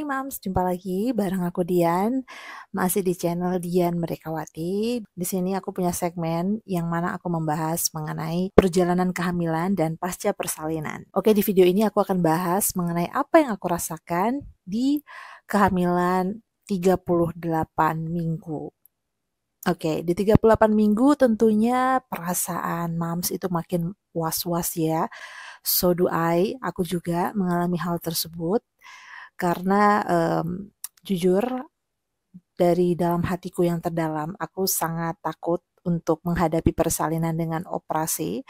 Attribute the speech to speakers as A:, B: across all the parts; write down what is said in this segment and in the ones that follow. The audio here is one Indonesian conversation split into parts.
A: Mams, jumpa lagi bareng aku Dian, masih di channel Dian Merdekawati. Di sini aku punya segmen yang mana aku membahas mengenai perjalanan kehamilan dan pasca persalinan. Oke, di video ini aku akan bahas mengenai apa yang aku rasakan di kehamilan 38 minggu. Oke, di 38 minggu tentunya perasaan Mams itu makin was-was ya. So do I, aku juga mengalami hal tersebut karena jujur dari dalam hatiku yang terdalam, aku sangat takut untuk menghadapi persalinan dengan operasi.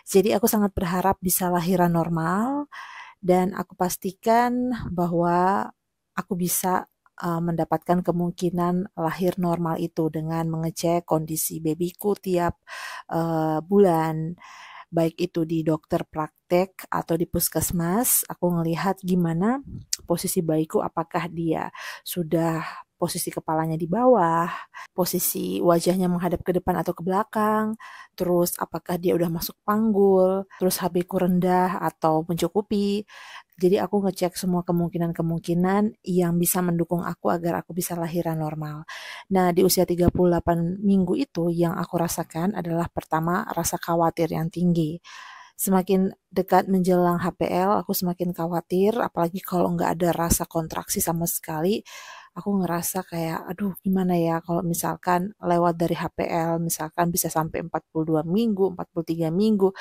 A: Jadi aku sangat berharap bisa lahiran normal dan aku pastikan bahwa aku bisa mendapatkan kemungkinan lahir normal itu dengan mengecek kondisi babyku tiap bulan, baik itu di dokter praktek atau di puskesmas. Aku ngelihat gimana posisi bayiku, apakah dia sudah posisi kepalanya di bawah, posisi wajahnya menghadap ke depan atau ke belakang, terus apakah dia udah masuk panggul, terus HB ku rendah atau mencukupi. Jadi aku ngecek semua kemungkinan-kemungkinan yang bisa mendukung aku agar aku bisa lahiran normal. Nah, di usia 38 minggu itu yang aku rasakan adalah pertama rasa khawatir yang tinggi. Semakin dekat menjelang HPL, aku semakin khawatir, apalagi kalau nggak ada rasa kontraksi sama sekali. Aku ngerasa kayak, aduh gimana ya kalau misalkan lewat dari HPL, misalkan bisa sampai 42 minggu, 43 minggu,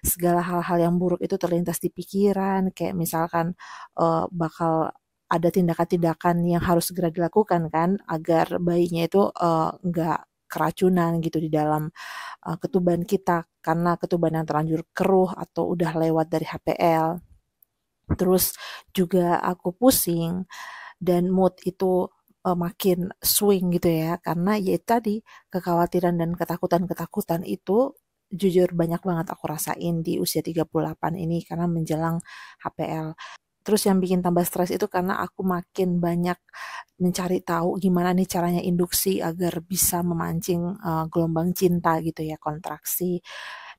A: segala hal-hal yang buruk itu terlintas di pikiran, kayak misalkan bakal ada tindakan-tindakan yang harus segera dilakukan kan, agar bayinya itu nggak keracunan gitu di dalam ketuban kita karena ketuban yang terlanjur keruh atau udah lewat dari HPL. Terus juga aku pusing dan mood itu makin swing gitu ya karena ya tadi kekhawatiran dan ketakutan-ketakutan itu jujur banyak banget aku rasain di usia 38 ini karena menjelang HPL. Terus yang bikin tambah stres itu karena aku makin banyak mencari tahu gimana nih caranya induksi agar bisa memancing gelombang cinta gitu ya, kontraksi.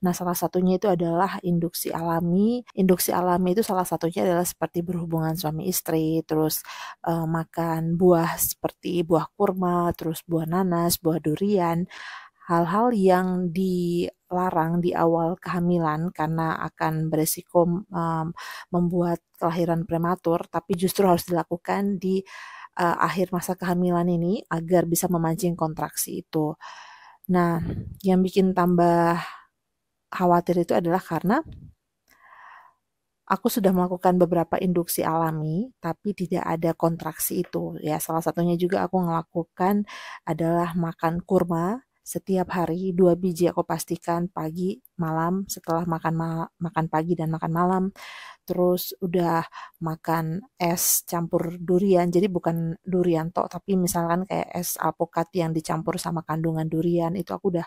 A: Nah, salah satunya itu adalah induksi alami. Induksi alami itu salah satunya adalah seperti berhubungan suami istri, terus makan buah seperti buah kurma, terus buah nanas, buah durian. Hal-hal yang dilarang di awal kehamilan karena akan beresiko membuat kelahiran prematur, tapi justru harus dilakukan di akhir masa kehamilan ini agar bisa memancing kontraksi itu. Nah, yang bikin tambah khawatir itu adalah karena aku sudah melakukan beberapa induksi alami, tapi tidak ada kontraksi itu. Ya, salah satunya juga aku melakukan adalah makan kurma setiap hari 2 biji aku pastikan pagi, malam setelah makan pagi dan makan malam. Terus udah makan es campur durian, jadi bukan durian tok, tapi misalkan kayak es alpukat yang dicampur sama kandungan durian, itu aku udah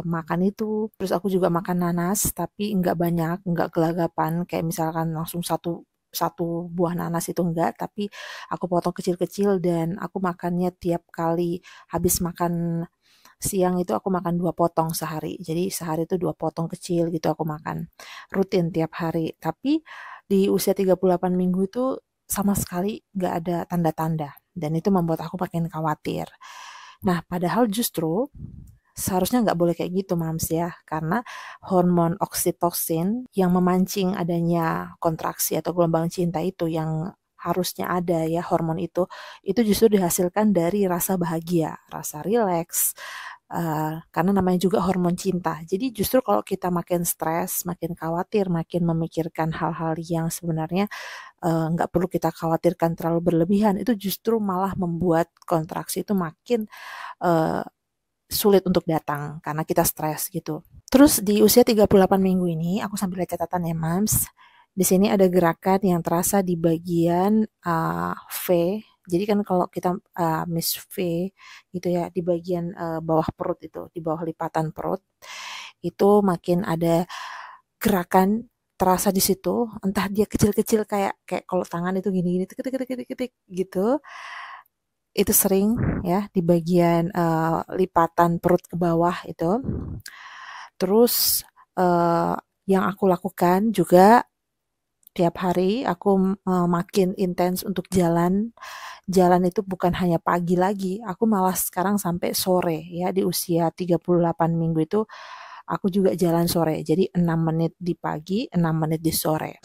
A: makan itu. Terus aku juga makan nanas, tapi nggak banyak, nggak gelagapan, kayak misalkan langsung satu satu buah nanas itu enggak, tapi aku potong kecil-kecil dan aku makannya tiap kali habis makan siang itu aku makan 2 potong sehari. Jadi sehari itu 2 potong kecil gitu aku makan rutin tiap hari. Tapi di usia 38 minggu itu sama sekali nggak ada tanda-tanda. Dan itu membuat aku makin khawatir. Nah, padahal justru seharusnya nggak boleh kayak gitu, Mams ya. Karena hormon oksitosin yang memancing adanya kontraksi atau gelombang cinta itu yang harusnya ada ya hormon itu justru dihasilkan dari rasa bahagia, rasa rileks, karena namanya juga hormon cinta. Jadi justru kalau kita makin stres, makin khawatir, makin memikirkan hal-hal yang sebenarnya nggak perlu kita khawatirkan terlalu berlebihan, itu justru malah membuat kontraksi itu makin uh, sulit untuk datang karena kita stres gitu. Terus di usia 38 minggu ini, aku sambil lihat catatan ya, Mams. Di sini ada gerakan yang terasa di bagian V. Jadi kan kalau kita Miss V gitu ya, di bagian bawah perut itu, di bawah lipatan perut, itu makin ada gerakan terasa di situ. Entah dia kecil-kecil kayak kayak kalau tangan itu gini-gini, ketik-ketik gitu. Itu sering ya di bagian lipatan perut ke bawah itu. Terus yang aku lakukan juga Tiap hari aku makin intens untuk jalan. Jalan itu bukan hanya pagi lagi, aku malah sekarang sampai sore ya di usia 38 minggu itu aku juga jalan sore. Jadi 6 menit di pagi, 6 menit di sore.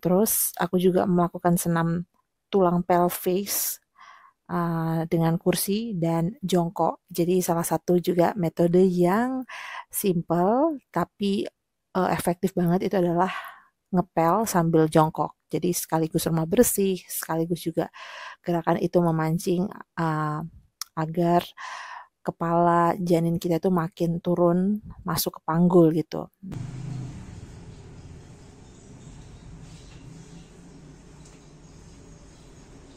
A: Terus aku juga melakukan senam tulang pelvis dengan kursi dan jongkok. Jadi salah satu juga metode yang simple tapi efektif banget itu adalah ngepel sambil jongkok. Jadi sekaligus rumah bersih, sekaligus juga gerakan itu memancing uh, agar kepala janin kita itu makin turun masuk ke panggul gitu.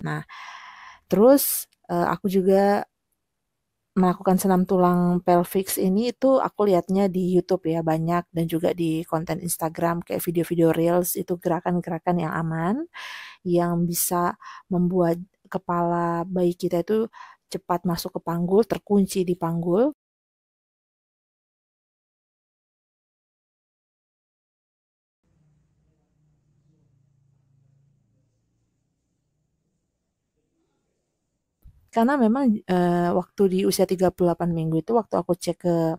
A: Nah, terus aku juga melakukan senam tulang pelvis ini itu aku lihatnya di YouTube ya banyak dan juga di konten Instagram kayak video-video Reels itu gerakan-gerakan yang aman yang bisa membuat kepala bayi kita itu cepat masuk ke panggul, terkunci di panggul. Karena memang waktu di usia 38 minggu itu waktu aku cek ke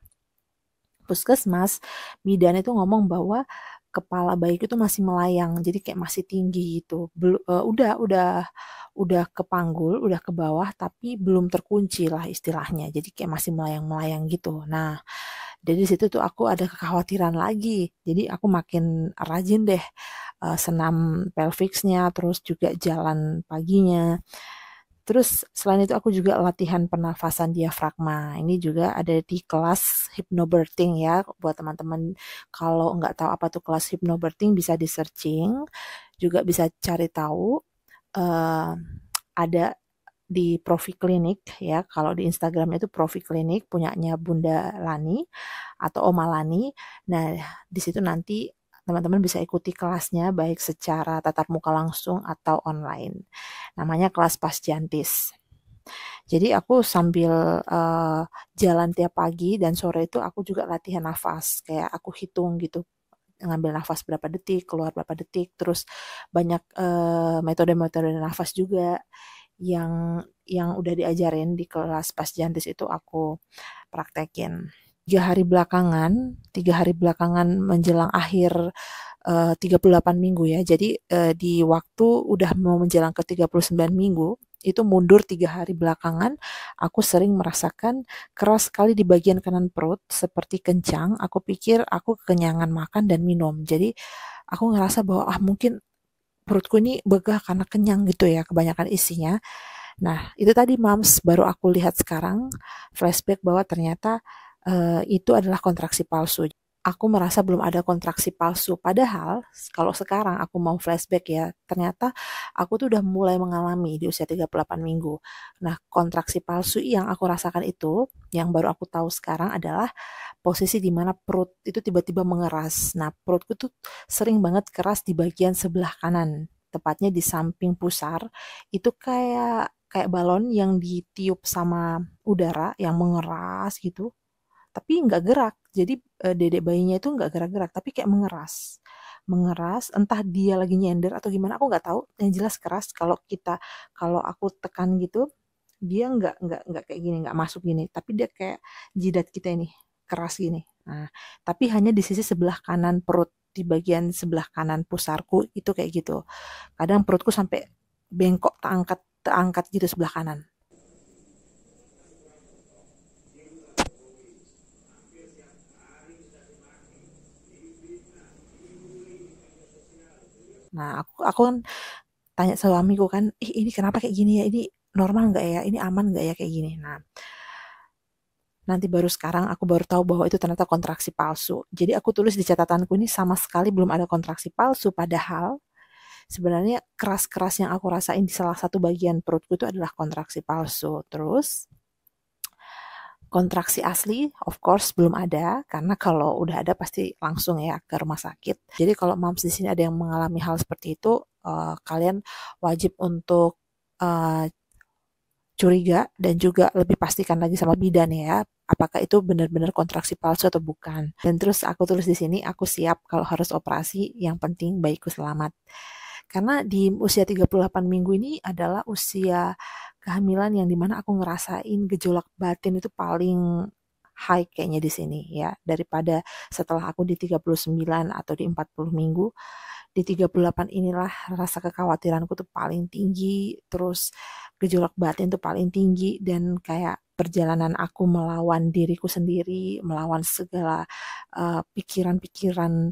A: puskesmas, bidan itu ngomong bahwa kepala bayi itu masih melayang, jadi kayak masih tinggi gitu. Udah ke panggul, udah ke bawah, tapi belum terkunci lah istilahnya. Jadi kayak masih melayang-melayang gitu. Nah, dari situ tuh aku ada kekhawatiran lagi. Jadi aku makin rajin deh senam pelviksnya, terus juga jalan paginya. Terus selain itu aku juga latihan pernafasan diafragma. Ini juga ada di kelas hypnobirthing ya. Buat teman-teman kalau nggak tahu apa tuh kelas hypnobirthing bisa di searching. Juga bisa cari tahu. eh, ada di Profi Klinik ya. Kalau di Instagram itu Profi Klinik punyanya Bunda Lani atau Oma Lani. Nah, di situ nanti teman-teman bisa ikuti kelasnya baik secara tatap muka langsung atau online. Namanya kelas Pasjantis. Jadi aku sambil jalan tiap pagi dan sore itu aku juga latihan nafas. Kayak aku hitung gitu ngambil nafas berapa detik, keluar berapa detik, terus banyak metode-metode nafas juga yang udah diajarin di kelas Pasjantis itu aku praktekin. 3 hari belakangan menjelang akhir 38 minggu ya. Jadi di waktu udah mau menjelang ke 39 minggu, itu mundur 3 hari belakangan, aku sering merasakan keras sekali di bagian kanan perut, seperti kencang. Aku pikir aku kekenyangan makan dan minum. Jadi aku ngerasa bahwa mungkin perutku ini begah karena kenyang gitu ya, kebanyakan isinya. Nah, itu tadi Mams, baru aku lihat sekarang flashback bahwa ternyata itu adalah kontraksi palsu. Aku merasa belum ada kontraksi palsu. Padahal kalau sekarang aku mau flashback ya, ternyata aku tuh udah mulai mengalami di usia 38 minggu. Nah, kontraksi palsu yang aku rasakan itu, yang baru aku tahu sekarang adalah posisi di mana perut itu tiba-tiba mengeras. Nah, perutku tuh sering banget keras di bagian sebelah kanan, tepatnya di samping pusar. Itu kayak balon yang ditiup sama udara yang mengeras gitu tapi nggak gerak. Jadi dedek bayinya itu nggak gerak-gerak, tapi kayak mengeras. Mengeras, entah dia lagi nyender atau gimana, aku nggak tahu. Yang jelas keras. Kalau aku tekan gitu, dia nggak kayak gini, nggak masuk gini. Tapi dia kayak jidat kita ini keras gini. Nah, tapi hanya di sisi sebelah kanan perut, di bagian sebelah kanan pusarku itu kayak gitu. Kadang perutku sampai bengkok, terangkat gitu sebelah kanan. Nah, aku kan tanya suamiku kan, ini kenapa kayak gini ya? Ini normal nggak ya? Ini aman nggak ya kayak gini? Nah, nanti baru sekarang aku baru tahu bahwa itu ternyata kontraksi palsu. Jadi aku tulis di catatanku ini sama sekali belum ada kontraksi palsu, padahal sebenarnya keras-keras yang aku rasain di salah satu bagian perutku itu adalah kontraksi palsu. Terus kontraksi asli, of course, belum ada, karena kalau udah ada pasti langsung ya ke rumah sakit. Jadi kalau moms di sini ada yang mengalami hal seperti itu, kalian wajib untuk curiga dan juga lebih pastikan lagi sama bidan ya. apakah itu benar-benar kontraksi palsu atau bukan. Dan terus aku tulis di sini, aku siap kalau harus operasi, yang penting bayiku selamat. Karena di usia 38 minggu ini adalah usia kehamilan yang dimana aku ngerasain gejolak batin itu paling high kayaknya di sini ya, daripada setelah aku di 39 atau di 40 minggu. Di 38 inilah rasa kekhawatiranku tuh paling tinggi, terus gejolak batin tuh paling tinggi, dan kayak perjalanan aku melawan diriku sendiri, melawan segala pikiran-pikiran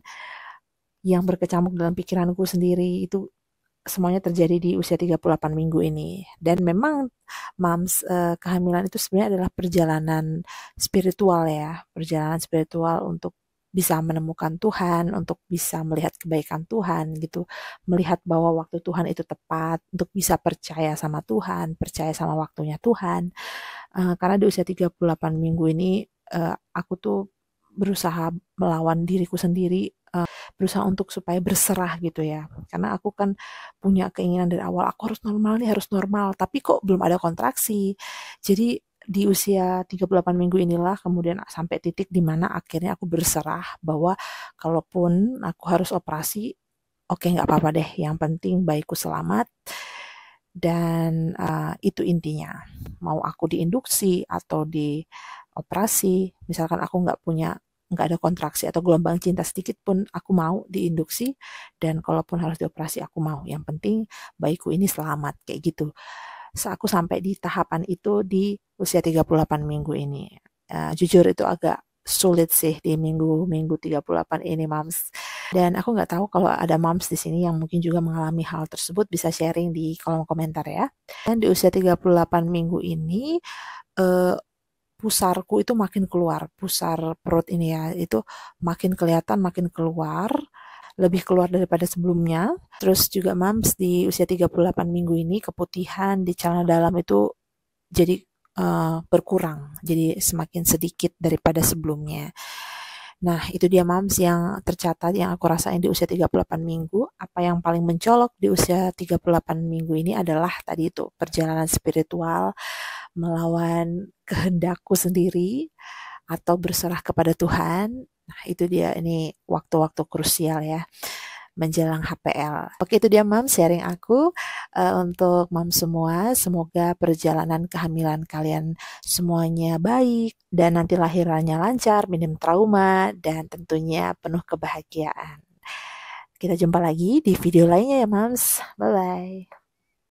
A: yang berkecamuk dalam pikiranku sendiri, itu semuanya terjadi di usia 38 minggu ini. Dan memang kehamilan itu sebenarnya adalah perjalanan spiritual ya, perjalanan spiritual untuk bisa menemukan Tuhan, untuk bisa melihat kebaikan Tuhan gitu, melihat bahwa waktu Tuhan itu tepat, untuk bisa percaya sama Tuhan, percaya sama waktunya Tuhan. Karena di usia 38 minggu ini aku tuh berusaha melawan diriku sendiri, berusaha untuk supaya berserah gitu ya. Karena aku kan punya keinginan dari awal, aku harus normal nih, harus normal. Tapi kok belum ada kontraksi. Jadi di usia 38 minggu inilah kemudian sampai titik di mana akhirnya aku berserah bahwa kalaupun aku harus operasi, oke nggak apa-apa deh. Yang penting bayiku selamat. Dan itu intinya. Mau aku diinduksi atau dioperasi, misalkan aku nggak ada kontraksi atau gelombang cinta sedikit pun, aku mau diinduksi, dan kalaupun harus dioperasi aku mau. Yang penting bayiku ini selamat, kayak gitu. So, aku sampai di tahapan itu di usia 38 minggu ini. Jujur itu agak sulit sih di minggu 38 ini, Mams. Dan aku nggak tahu kalau ada Mams di sini yang mungkin juga mengalami hal tersebut, bisa sharing di kolom komentar ya. Dan di usia 38 minggu ini pusarku itu makin keluar, pusar perut ini ya, itu makin kelihatan, makin keluar, lebih keluar daripada sebelumnya. Terus juga Mams di usia 38 minggu ini keputihan di celana dalam itu jadi berkurang, jadi semakin sedikit daripada sebelumnya. Nah, itu dia Mams yang tercatat yang aku rasain di usia 38 minggu. Apa yang paling mencolok di usia 38 minggu ini adalah tadi itu, perjalanan spiritual, melawan kehendakku sendiri, atau berserah kepada Tuhan. Nah, itu dia, ini waktu-waktu krusial ya, menjelang HPL. Oke, itu dia Mam sharing aku untuk Mam semua. Semoga perjalanan kehamilan kalian semuanya baik dan nanti lahirannya lancar, minim trauma, dan tentunya penuh kebahagiaan. Kita jumpa lagi di video lainnya ya Mams. Bye-bye.